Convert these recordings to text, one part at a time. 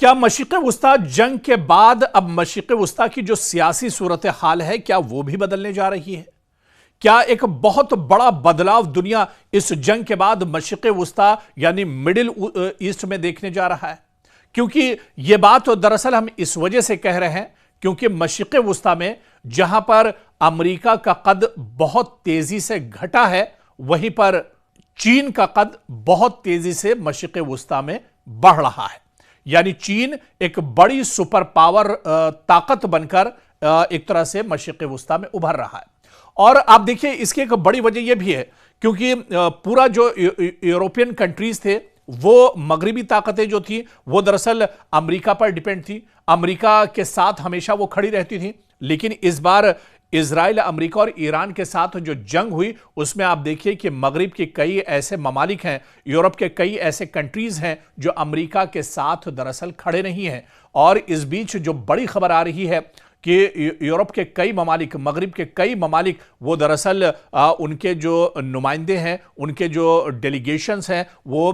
क्या मशरिक़ वुस्ता जंग के बाद अब मशरिक़ वुस्ता की जो सियासी सूरत हाल है क्या वो भी बदलने जा रही है? क्या एक बहुत बड़ा बदलाव दुनिया इस जंग के बाद मशरिक़ वुस्ता यानी मिडिल ईस्ट में देखने जा रहा है? क्योंकि यह बात तो दरअसल हम इस वजह से कह रहे हैं क्योंकि मशरिक़ वुस्ता में जहां पर अमेरिका का कद बहुत तेजी से घटा है, वहीं पर चीन का कद बहुत तेजी से मशरिक़ वुस्ता में बढ़ रहा है। यानी चीन एक बड़ी सुपर पावर ताकत बनकर एक तरह से मशरिक़ वुस्ता में उभर रहा है। और आप देखिए इसकी एक बड़ी वजह यह भी है क्योंकि पूरा जो यूरोपियन कंट्रीज थे वो मगरिबी ताकतें जो थी वो दरअसल अमेरिका पर डिपेंड थी, अमेरिका के साथ हमेशा वो खड़ी रहती थी। लेकिन इस बार इजराइल, अमेरिका और ईरान के साथ जो जंग हुई उसमें आप देखिए कि मगरिब के कई ऐसे ममालिक हैं, यूरोप के कई ऐसे कंट्रीज हैं जो अमेरिका के साथ दरअसल खड़े नहीं हैं। और इस बीच जो बड़ी खबर आ रही है कि यूरोप के कई ममालिक, मगरिब के कई ममालिक वो दरअसल उनके जो नुमाइंदे हैं, उनके जो डेलीगेशंस हैं वो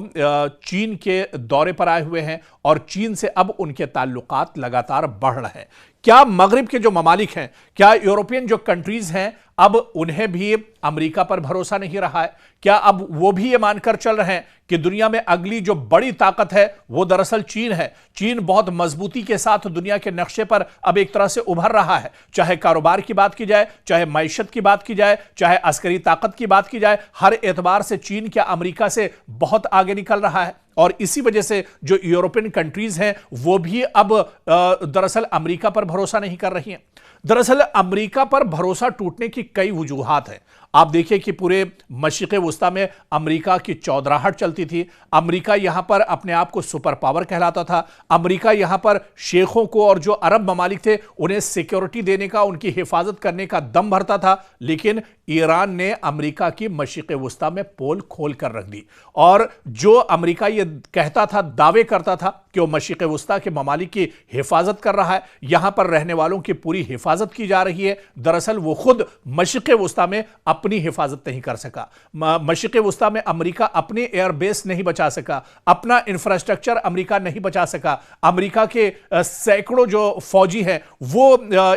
चीन के दौरे पर आए हुए हैं और चीन से अब उनके ताल्लुकात लगातार बढ़ रहे हैं। क्या मगरिब के जो ममालिक हैं, क्या यूरोपियन जो कंट्रीज हैं, अब उन्हें भी अमेरिका पर भरोसा नहीं रहा है? क्या अब वो भी ये मानकर चल रहे हैं कि दुनिया में अगली जो बड़ी ताकत है वो दरअसल चीन है? चीन बहुत मजबूती के साथ दुनिया के नक्शे पर अब एक तरह से उभर रहा है। चाहे कारोबार की बात की जाए, चाहे मईशत की बात की जाए, चाहे अस्करी ताकत की बात की जाए, हर एतबार से चीन क्या अमेरिका से बहुत आगे निकल रहा है। और इसी वजह से जो यूरोपियन कंट्रीज हैं वो भी अब दरअसल अमेरिका पर भरोसा नहीं कर रही हैं। दरअसल अमेरिका पर भरोसा टूटने की कई वजूहात हैं। आप देखिए कि पूरे मशरिक़ वुस्ता में अमेरिका की चौधराहट चलती थी। अमेरिका यहां पर अपने आप को सुपर पावर कहलाता था। अमेरिका यहां पर शेखों को और जो अरब ममालिक थे उन्हें सिक्योरिटी देने का, उनकी हिफाजत करने का दम भरता था। लेकिन ईरान ने अमेरिका की मशरिक़ वुस्ता में पोल खोल कर रख दी और जो अमेरिका ये कहता था, दावे करता था कि वो मशरिक़ वुस्ता के ममालिक की हिफाजत कर रहा है, यहां पर रहने वालों की पूरी हिफाजत की जा रही है, दरअसल वो खुद मशरिक़ वुस्ता में अपनी हिफाजत नहीं कर सका। मशरिक़ वुस्ता में अमेरिका अपने एयरबेस नहीं बचा सका, अपना इंफ्रास्ट्रक्चर अमेरिका नहीं बचा सका। अमेरिका के सैकड़ों जो फौजी हैं वो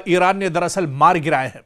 ईरान ने दरअसल मार गिराए हैं।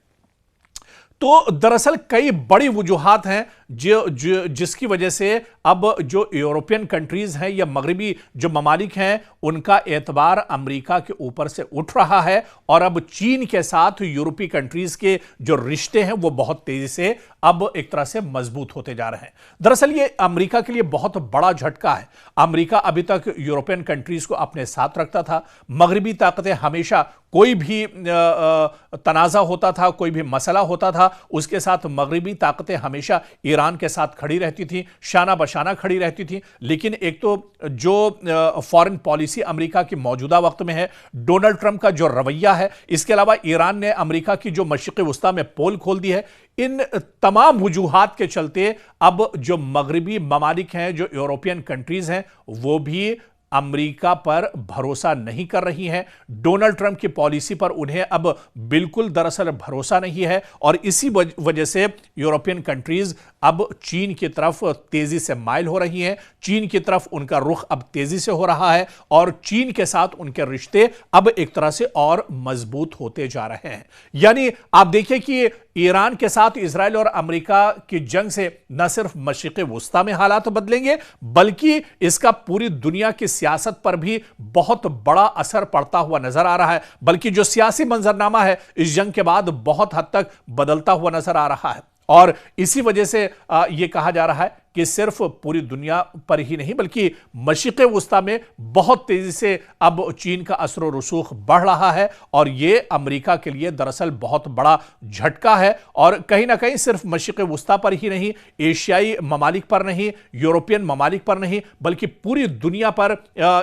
तो दरअसल कई बड़ी वजूहात हैं जिसकी वजह से अब जो यूरोपियन कंट्रीज हैं या मगरिबी जो ममालिक हैं उनका एतबार अमेरिका के ऊपर से उठ रहा है और अब चीन के साथ यूरोपीय कंट्रीज के जो रिश्ते हैं वो बहुत तेजी से अब एक तरह से मजबूत होते जा रहे हैं। दरअसल ये अमेरिका के लिए बहुत बड़ा झटका है। अमेरिका अभी तक यूरोपियन कंट्रीज को अपने साथ रखता था। मगरिबी ताकतें हमेशा कोई भी तनाज़ा होता था, कोई भी मसला होता था, उसके साथ मगरिबी ताकतें हमेशा ईरान के साथ खड़ी रहती थी, शाना बशाना खड़ी रहती थी। लेकिन एक तो जो फॉरेन पॉलिसी अमेरिका की मौजूदा वक्त में है, डोनाल्ड ट्रंप का जो रवैया है, इसके अलावा ईरान ने अमेरिका की जो मशरिक़ वुस्ता में पोल खोल दी है, इन तमाम वजूहात के चलते अब जो मगरिबी ममालिक हैं, जो यूरोपियन कंट्रीज हैं, वो भी अमेरिका पर भरोसा नहीं कर रही हैं। डोनाल्ड ट्रंप की पॉलिसी पर उन्हें अब बिल्कुल दरअसल भरोसा नहीं है और इसी वजह से यूरोपियन कंट्रीज अब चीन की तरफ तेजी से माइल हो रही हैं। चीन की तरफ उनका रुख अब तेजी से हो रहा है और चीन के साथ उनके रिश्ते अब एक तरह से और मजबूत होते जा रहे हैं। यानी आप देखिए कि ईरान के साथ इजराइल और अमेरिका की जंग से न सिर्फ मशरिक़ वुस्ता में हालात बदलेंगे बल्कि इसका पूरी दुनिया की सियासत पर भी बहुत बड़ा असर पड़ता हुआ नजर आ रहा है। बल्कि जो सियासी मंजरनामा है इस जंग के बाद बहुत हद तक बदलता हुआ नजर आ रहा है और इसी वजह से यह कहा जा रहा है कि सिर्फ पूरी दुनिया पर ही नहीं बल्कि मशरिक़ वुस्ता में बहुत तेजी से अब चीन का असर और रसूख बढ़ रहा है और यह अमेरिका के लिए दरअसल बहुत बड़ा झटका है। और कहीं ना कहीं सिर्फ मशरिक़ वुस्ता पर ही नहीं, एशियाई ममालिक पर नहीं, यूरोपियन ममालिक पर नहीं, बल्कि पूरी दुनिया पर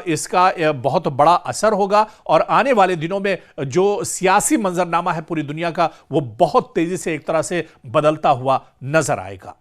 इसका बहुत बड़ा असर होगा और आने वाले दिनों में जो सियासी मंजरनामा है पूरी दुनिया का वो बहुत तेजी से एक तरह से बदलता हुआ नजर आएगा।